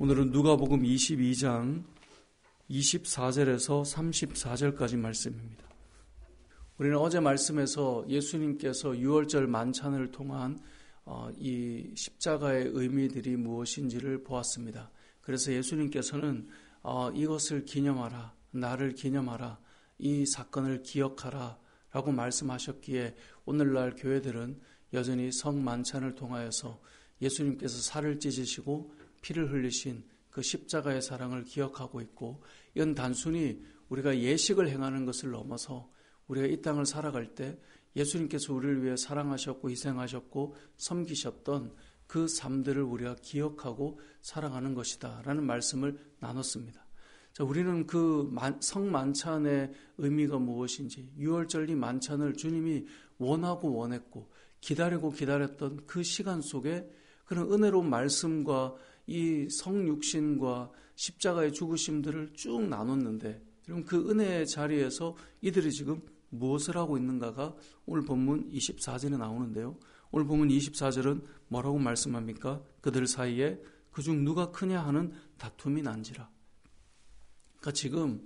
오늘은 누가복음 22장 24절에서 34절까지 말씀입니다. 우리는 어제 말씀에서 예수님께서 유월절 만찬을 통한 이 십자가의 의미들이 무엇인지를 보았습니다. 그래서 예수님께서는 이것을 기념하라, 나를 기념하라, 이 사건을 기억하라 라고 말씀하셨기에 오늘날 교회들은 여전히 성만찬을 통하여서 예수님께서 살을 찢으시고 피를 흘리신 그 십자가의 사랑을 기억하고 있고, 이건 단순히 우리가 예식을 행하는 것을 넘어서 우리가 이 땅을 살아갈 때 예수님께서 우리를 위해 사랑하셨고 희생하셨고 섬기셨던 그 삶들을 우리가 기억하고 살아가는 것이다 라는 말씀을 나눴습니다. 자, 우리는 그 성만찬의 의미가 무엇인지, 유월절 이 만찬을 주님이 원하고 원했고 기다리고 기다렸던 그 시간 속에 그런 은혜로운 말씀과 이 성육신과 십자가의 죽으심들을 쭉 나눴는데, 그럼 그 은혜의 자리에서 이들이 지금 무엇을 하고 있는가가 오늘 본문 24절에 나오는데요. 오늘 본문 24절은 뭐라고 말씀합니까? 그들 사이에 그중 누가 크냐 하는 다툼이 난지라. 그러니까 지금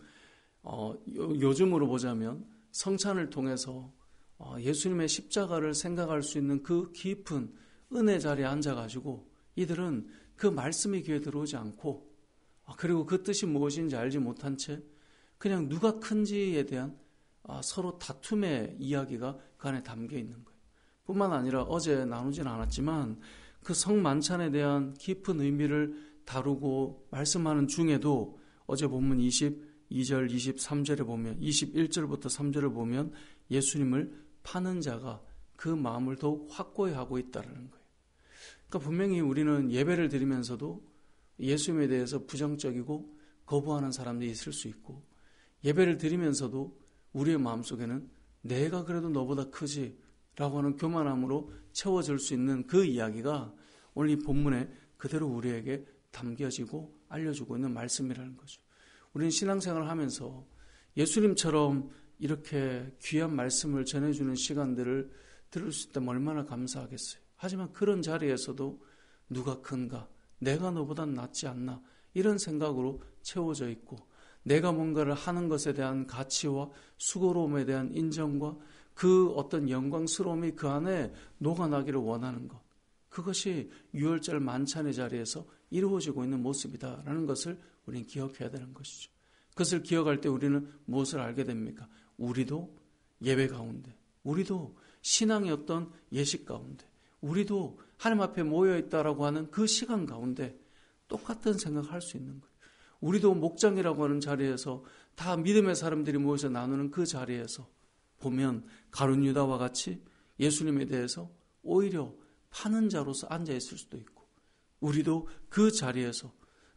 요즘으로 보자면 성찬을 통해서 예수님의 십자가를 생각할 수 있는 그 깊은 은혜 자리에 앉아가지고 이들은 그 말씀이 귀에 들어오지 않고, 그리고 그 뜻이 무엇인지 알지 못한 채 그냥 누가 큰지에 대한 서로 다툼의 이야기가 그 안에 담겨 있는 거예요. 뿐만 아니라 어제 나누진 않았지만 그 성만찬에 대한 깊은 의미를 다루고 말씀하는 중에도 어제 본문 22절, 23절에 보면 21절부터 3절을 보면 예수님을 파는 자가 그 마음을 더욱 확고히 하고 있다는 거예요. 그러니까 분명히 우리는 예배를 드리면서도 예수님에 대해서 부정적이고 거부하는 사람들이 있을 수 있고, 예배를 드리면서도 우리의 마음속에는 내가 그래도 너보다 크지 라고 하는 교만함으로 채워질 수 있는 그 이야기가 오늘 이 본문에 그대로 우리에게 담겨지고 알려주고 있는 말씀이라는 거죠. 우리는 신앙생활을 하면서 예수님처럼 이렇게 귀한 말씀을 전해주는 시간들을 들을 수 있다면 얼마나 감사하겠어요. 하지만 그런 자리에서도 누가 큰가, 내가 너보단 낫지 않나, 이런 생각으로 채워져 있고, 내가 뭔가를 하는 것에 대한 가치와 수고로움에 대한 인정과 그 어떤 영광스러움이 그 안에 녹아나기를 원하는 것, 그것이 유월절 만찬의 자리에서 이루어지고 있는 모습이다라는 것을 우리는 기억해야 되는 것이죠. 그것을 기억할 때 우리는 무엇을 알게 됩니까? 우리도 예배 가운데, 우리도 신앙의 어떤 예식 가운데, 우리도 하나님 앞에 모여있다라고 하는 그 시간 가운데 똑같은 생각을 할 수 있는 거예요. 우리도 목장이라고 하는 자리에서 다 믿음의 사람들이 모여서 나누는 그 자리에서 보면 가룟 유다와 같이 예수님에 대해서 오히려 파는 자로서 앉아있을 수도 있고, 우리도 그 자리에서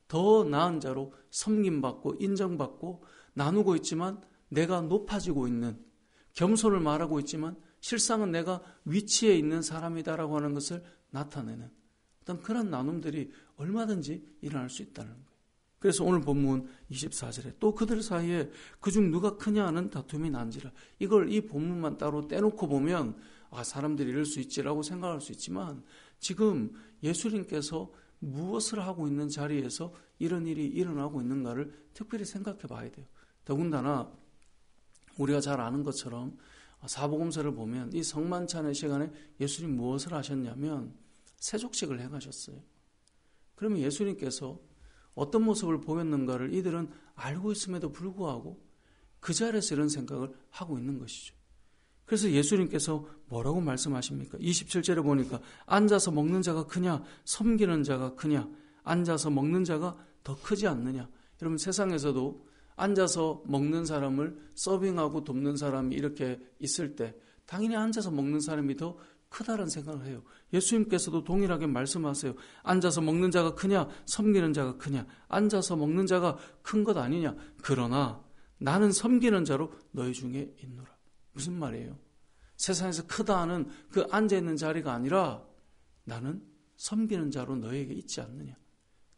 더 나은 자로 섬김받고 인정받고 나누고 있지만 내가 높아지고 있는, 겸손을 말하고 있지만 실상은 내가 위치에 있는 사람이다라고 하는 것을 나타내는 어떤 그런 나눔들이 얼마든지 일어날 수 있다는 거예요. 그래서 오늘 본문 24절에 또 그들 사이에 그중 누가 크냐 하는 다툼이 난지라. 이걸 이 본문만 따로 떼놓고 보면 사람들이 이럴 수 있지라고 생각할 수 있지만, 지금 예수님께서 무엇을 하고 있는 자리에서 이런 일이 일어나고 있는가를 특별히 생각해 봐야 돼요. 더군다나 우리가 잘 아는 것처럼 사복음서를 보면 이 성만찬의 시간에 예수님 무엇을 하셨냐면 세족식을 행하셨어요. 그러면 예수님께서 어떤 모습을 보였는가를 이들은 알고 있음에도 불구하고 그 자리에서 이런 생각을 하고 있는 것이죠. 그래서 예수님께서 뭐라고 말씀하십니까? 27절에 보니까 앉아서 먹는 자가 크냐, 섬기는 자가 크냐, 앉아서 먹는 자가 더 크지 않느냐. 여러분, 세상에서도 앉아서 먹는 사람을 서빙하고 돕는 사람이 이렇게 있을 때 당연히 앉아서 먹는 사람이 더 크다는 생각을 해요. 예수님께서도 동일하게 말씀하세요. 앉아서 먹는 자가 크냐, 섬기는 자가 크냐, 앉아서 먹는 자가 큰 것 아니냐. 그러나 나는 섬기는 자로 너희 중에 있노라. 무슨 말이에요? 세상에서 크다 하는 그 앉아있는 자리가 아니라 나는 섬기는 자로 너희에게 있지 않느냐.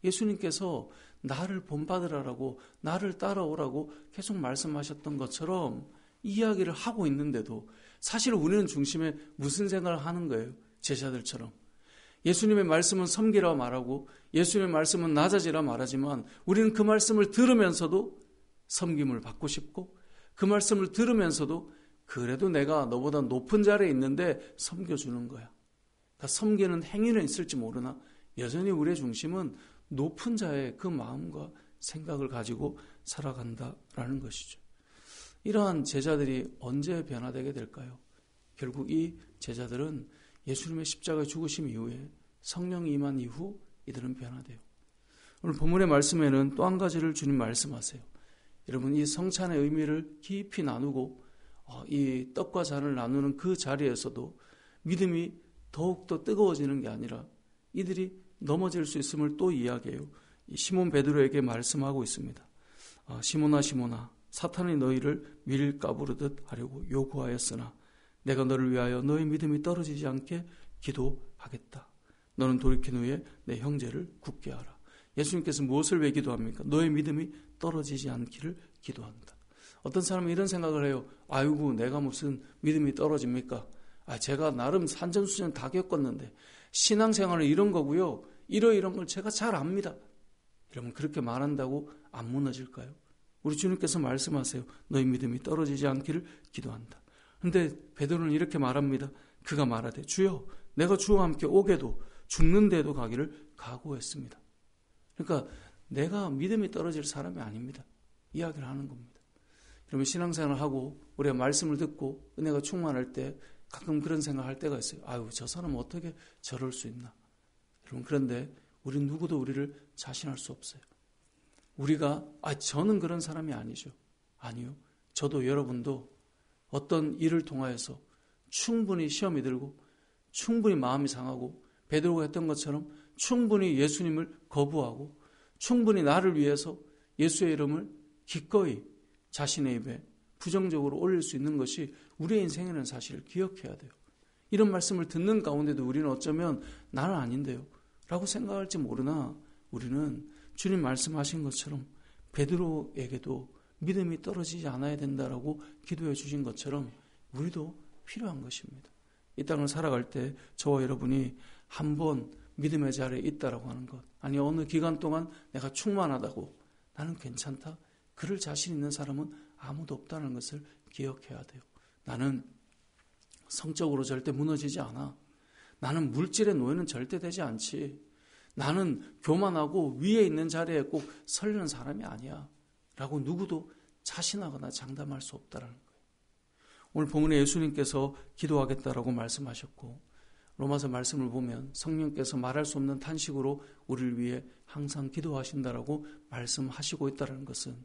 예수님께서 나를 본받으라고, 나를 따라오라고 계속 말씀하셨던 것처럼 이야기를 하고 있는데도 사실 우리는 중심에 무슨 생각을 하는 거예요? 제자들처럼 예수님의 말씀은 섬기라 말하고 예수님의 말씀은 낮아지라 말하지만 우리는 그 말씀을 들으면서도 섬김을 받고 싶고 그 말씀을 들으면서도 그래도 내가 너보다 높은 자리에 있는데 섬겨주는 거야. 그러니까 섬기는 행위는 있을지 모르나 여전히 우리의 중심은 높은 자의 그 마음과 생각을 가지고 살아간다라는 것이죠. 이러한 제자들이 언제 변화되게 될까요? 결국 이 제자들은 예수님의 십자가 죽으심 이후에 성령이 임한 이후 이들은 변화돼요. 오늘 본문의 말씀에는 또 한 가지를 주님 말씀하세요. 여러분, 이 성찬의 의미를 깊이 나누고 이 떡과 잔을 나누는 그 자리에서도 믿음이 더욱더 뜨거워지는 게 아니라 이들이 넘어질 수 있음을 또 이야기해요. 시몬 베드로에게 말씀하고 있습니다. 시몬아 시몬아, 사탄이 너희를 밀가부르듯 하려고 요구하였으나 내가 너를 위하여 너의 믿음이 떨어지지 않게 기도하겠다. 너는 돌이킨 후에 내 형제를 굳게 하라. 예수님께서 무엇을 왜 기도합니까? 너의 믿음이 떨어지지 않기를 기도한다. 어떤 사람은 이런 생각을 해요. 아이고, 내가 무슨 믿음이 떨어집니까? 제가 나름 산전수전 다 겪었는데 신앙생활은 이런 거고요. 이런 걸 제가 잘 압니다. 여러분, 그렇게 말한다고 안 무너질까요? 우리 주님께서 말씀하세요. 너희 믿음이 떨어지지 않기를 기도한다. 그런데 베드로는 이렇게 말합니다. 그가 말하되 주여, 내가 주와 함께 오게도 죽는 데도 가기를 각오했습니다. 그러니까 내가 믿음이 떨어질 사람이 아닙니다. 이야기를 하는 겁니다. 여러분, 신앙생활을 하고 우리가 말씀을 듣고 은혜가 충만할 때 가끔 그런 생각할 때가 있어요. 아유, 저 사람 어떻게 저럴 수 있나. 여러분, 그런데 우리 누구도 우리를 자신할 수 없어요. 우리가 저는 그런 사람이 아니죠. 아니요. 저도 여러분도 어떤 일을 통하여서 충분히 시험이 들고 충분히 마음이 상하고 베드로가 했던 것처럼 충분히 예수님을 거부하고 충분히 나를 위해서 예수의 이름을 기꺼이 자신의 입에 부정적으로 올릴 수 있는 것이 우리의 인생에는 사실을 기억해야 돼요. 이런 말씀을 듣는 가운데도 우리는 어쩌면 나는 아닌데요 라고 생각할지 모르나 우리는 주님 말씀하신 것처럼 베드로에게도 믿음이 떨어지지 않아야 된다라고 기도해 주신 것처럼 우리도 필요한 것입니다. 이 땅을 살아갈 때 저와 여러분이 한번 믿음의 자리에 있다라고 하는 것, 아니 어느 기간 동안 내가 충만하다고 나는 괜찮다, 그럴 자신 있는 사람은 아무도 없다는 것을 기억해야 돼요. 나는 성적으로 절대 무너지지 않아. 나는 물질의 노예는 절대 되지 않지. 나는 교만하고 위에 있는 자리에 꼭 서려는 사람이 아니야 라고 누구도 자신하거나 장담할 수 없다는 거예요. 오늘 본문에 예수님께서 기도하겠다라고 말씀하셨고 로마서 말씀을 보면 성령께서 말할 수 없는 탄식으로 우리를 위해 항상 기도하신다라고 말씀하시고 있다는 것은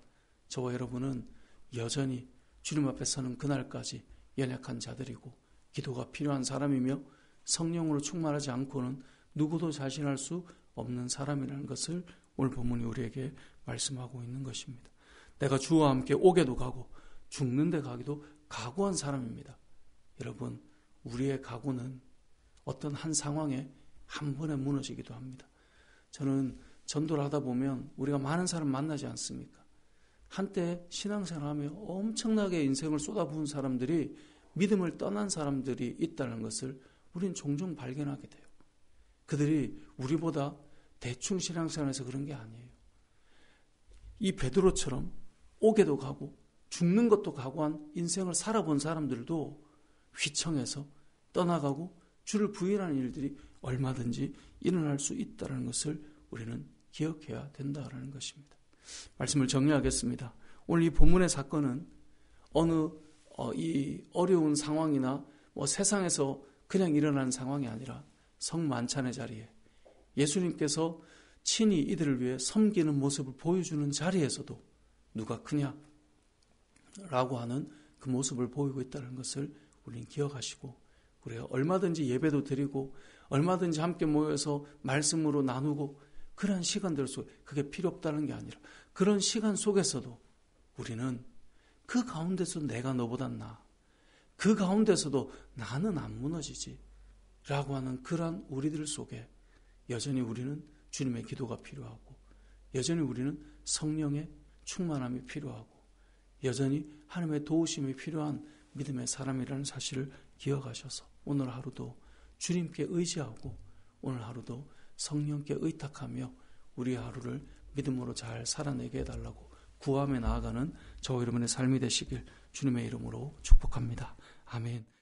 저와 여러분은 여전히 주님 앞에 서는 그날까지 연약한 자들이고 기도가 필요한 사람이며 성령으로 충만하지 않고는 누구도 자신할 수 없는 사람이라는 것을 오늘 본문이 우리에게 말씀하고 있는 것입니다. 내가 주와 함께 오게도 가고 죽는 데 가기도 각오한 사람입니다. 여러분, 우리의 각오는 어떤 한 상황에 한 번에 무너지기도 합니다. 저는 전도를 하다 보면 우리가 많은 사람 만나지 않습니까? 한때 신앙생활하며 엄청나게 인생을 쏟아부은 사람들이 믿음을 떠난 사람들이 있다는 것을 우리는 종종 발견하게 돼요. 그들이 우리보다 대충 신앙생활에서 그런 게 아니에요. 이 베드로처럼 오게도 가고 죽는 것도 각오한 인생을 살아본 사람들도 휘청해서 떠나가고 주를 부인하는 일들이 얼마든지 일어날 수 있다는 것을 우리는 기억해야 된다는 것입니다. 말씀을 정리하겠습니다. 오늘 이 본문의 사건은 어느 이 어려운 상황이나 세상에서 그냥 일어나는 상황이 아니라 성만찬의 자리에 예수님께서 친히 이들을 위해 섬기는 모습을 보여주는 자리에서도 누가 크냐? 라고 하는 그 모습을 보이고 있다는 것을 우리는 기억하시고 우리가 얼마든지 예배도 드리고 얼마든지 함께 모여서 말씀으로 나누고 그런 시간들 속에 그게 필요 없다는 게 아니라 그런 시간 속에서도 우리는 그 가운데서 내가 너보단 나아. 그 가운데서도 나는 안 무너지지 라고 하는 그러한 우리들 속에 여전히 우리는 주님의 기도가 필요하고 여전히 우리는 성령의 충만함이 필요하고 여전히 하나님의 도우심이 필요한 믿음의 사람이라는 사실을 기억하셔서 오늘 하루도 주님께 의지하고 오늘 하루도 성령께 의탁하며 우리의 하루를 믿음으로 잘 살아내게 해달라고 구하며 나아가는 저와 여러분의 삶이 되시길 주님의 이름으로 축복합니다. 아멘.